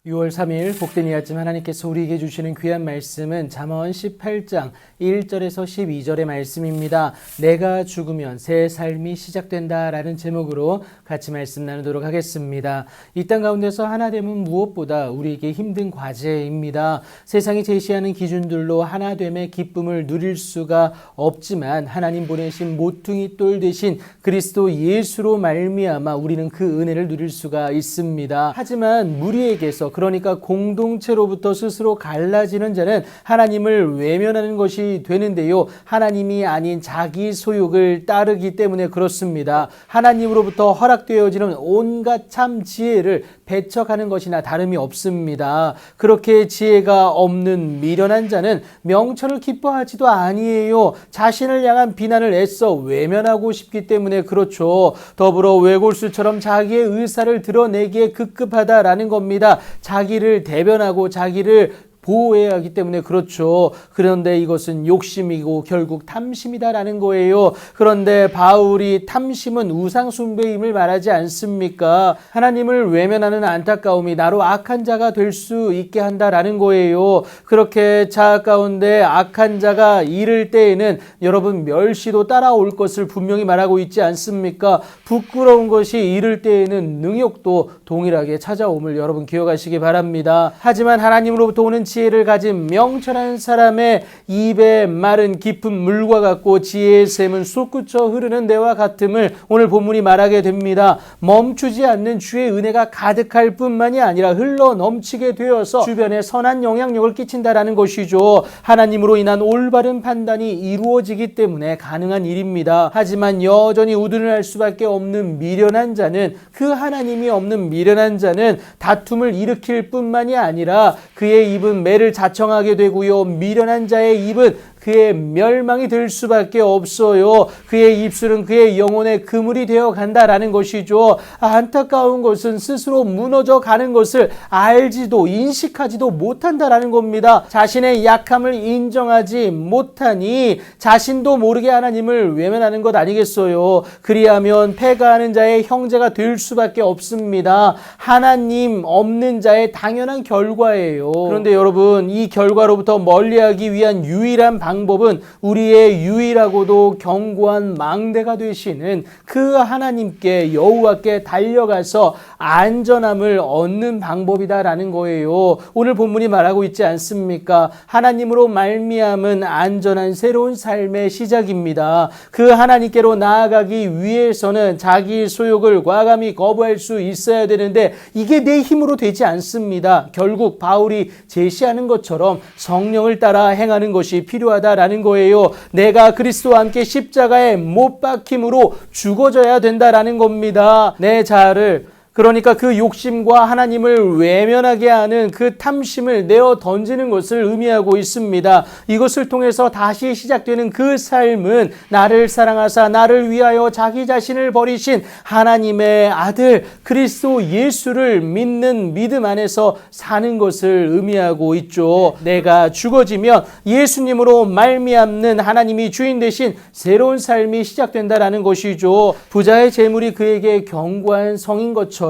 6월 3일 복된 이 아침 하나님께서 우리에게 주시는 귀한 말씀은 잠언 18장 1절에서 12절의 말씀입니다. 내가 죽으면 새 삶이 시작된다 라는 제목으로 같이 말씀 나누도록 하겠습니다. 이 땅 가운데서 하나됨은 무엇보다 우리에게 힘든 과제입니다. 세상이 제시하는 기준들로 하나됨의 기쁨을 누릴 수가 없지만 하나님 보내신 모퉁이 돌 대신 그리스도 예수로 말미암아 우리는 그 은혜를 누릴 수가 있습니다. 하지만 무리에게서 그러니까 공동체로부터 스스로 갈라지는 자는 하나님을 외면하는 것이 되는데요. 하나님이 아닌 자기 소욕을 따르기 때문에 그렇습니다. 하나님으로부터 허락되어지는 온갖 참 지혜를 배척하는 것이나 다름이 없습니다. 그렇게 지혜가 없는 미련한 자는 명철을 기뻐하지도 아니에요. 자신을 향한 비난을 애써 외면하고 싶기 때문에 그렇죠. 더불어 외골수처럼 자기의 의사를 드러내기에 급급하다라는 겁니다. 자기를 대변하고 자기를 보호해야 하기 때문에 그렇죠. 그런데 이것은 욕심이고 결국 탐심이다라는 거예요. 그런데 바울이 탐심은 우상 숭배임을 말하지 않습니까? 하나님을 외면하는 안타까움이 나로 악한 자가 될 수 있게 한다라는 거예요. 그렇게 자 가운데 악한 자가 이를 때에는 여러분 멸시도 따라올 것을 분명히 말하고 있지 않습니까? 부끄러운 것이 이를 때에는 능욕도 동일하게 찾아옴을 여러분 기억하시기 바랍니다. 하지만 하나님으로부터 오는 지혜를 가진 명철한 사람의 입에 마른 깊은 물과 같고 지혜의 샘은 솟구쳐 흐르는 데와 같음을 오늘 본문이 말하게 됩니다. 멈추지 않는 주의 은혜가 가득할 뿐만이 아니라 흘러 넘치게 되어서 주변에 선한 영향력을 끼친다라는 것이죠. 하나님으로 인한 올바른 판단이 이루어지기 때문에 가능한 일입니다. 하지만 여전히 우둔할 수밖에 없는 미련한 자는 그 하나님이 없는 미련한 자는 다툼을 일으킬 뿐만이 아니라 그의 입은 매를 자청하게 되고요. 미련한 자의 입은 그의 멸망이 될 수밖에 없어요. 그의 입술은 그의 영혼의 그물이 되어 간다라는 것이죠. 안타까운 것은 스스로 무너져 가는 것을 알지도 인식하지도 못한다라는 겁니다. 자신의 약함을 인정하지 못하니 자신도 모르게 하나님을 외면하는 것 아니겠어요. 그리하면 패가하는 자의 형제가 될 수밖에 없습니다. 하나님 없는 자의 당연한 결과예요. 그런데 여러분 이 결과로부터 멀리하기 위한 유일한 방법은 우리의 유일하고도 견고한 망대가 되시는 그 하나님께 여호와께 달려가서 안전함을 얻는 방법이다라는 거예요. 오늘 본문이 말하고 있지 않습니까? 하나님으로 말미암은 안전한 새로운 삶의 시작입니다. 그 하나님께로 나아가기 위해서는 자기 소욕을 과감히 거부할 수 있어야 되는데 이게 내 힘으로 되지 않습니다. 결국 바울이 제시하는 것처럼 성령을 따라 행하는 것이 필요하다라는 거예요. 내가 그리스도와 함께 십자가에 못 박힘으로 죽어져야 된다라는 겁니다. 내 자아를 그러니까 그 욕심과 하나님을 외면하게 하는 그 탐심을 내어 던지는 것을 의미하고 있습니다. 이것을 통해서 다시 시작되는 그 삶은 나를 사랑하사 나를 위하여 자기 자신을 버리신 하나님의 아들 그리스도 예수를 믿는 믿음 안에서 사는 것을 의미하고 있죠. 내가 죽어지면 예수님으로 말미암는 하나님이 주인 되신 새로운 삶이 시작된다라는 것이죠. 부자의 재물이 그에게 견고한 성인 것처럼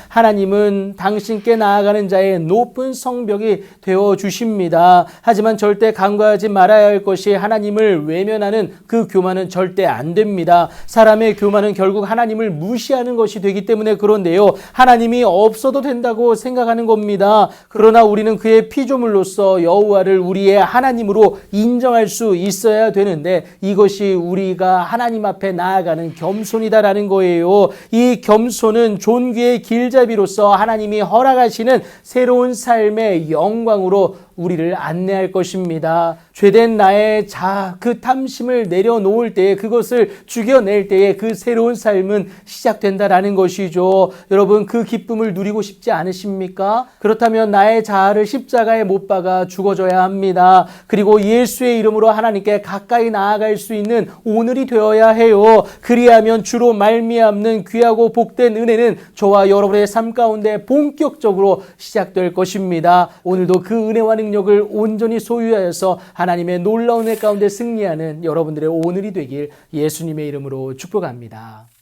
하나님은 당신께 나아가는 자의 높은 성벽이 되어 주십니다. 하지만 절대 간과하지 말아야 할 것이 하나님을 외면하는 그 교만은 절대 안 됩니다. 사람의 교만은 결국 하나님을 무시하는 것이 되기 때문에 그런데요. 하나님이 없어도 된다고 생각하는 겁니다. 그러나 우리는 그의 피조물로서 여호와를 우리의 하나님으로 인정할 수 있어야 되는데 이것이 우리가 하나님 앞에 나아가는 겸손이다라는 거예요. 이 겸손은 존귀의 길잡이로서 하나님이 허락하시는 새로운 삶의 영광으로 우리를 안내할 것입니다. 죄된 나의 그 탐심을 내려놓을 때에 그것을 죽여낼 때에 그 새로운 삶은 시작된다라는 것이죠. 여러분 그 기쁨을 누리고 싶지 않으십니까? 그렇다면 나의 자아를 십자가에 못 박아 죽어져야 합니다. 그리고 예수의 이름으로 하나님께 가까이 나아갈 수 있는 오늘이 되어야 해요. 그리하면 주로 말미암는 귀하고 복된 은혜는 저와 여러분의 삶 가운데 본격적으로 시작될 것입니다. 오늘도 그 은혜와 능력을 온전히 소유하여서 하나님의 놀라운 애 가운데 승리하는 여러분들의 오늘이 되길 예수님의 이름으로 축복합니다.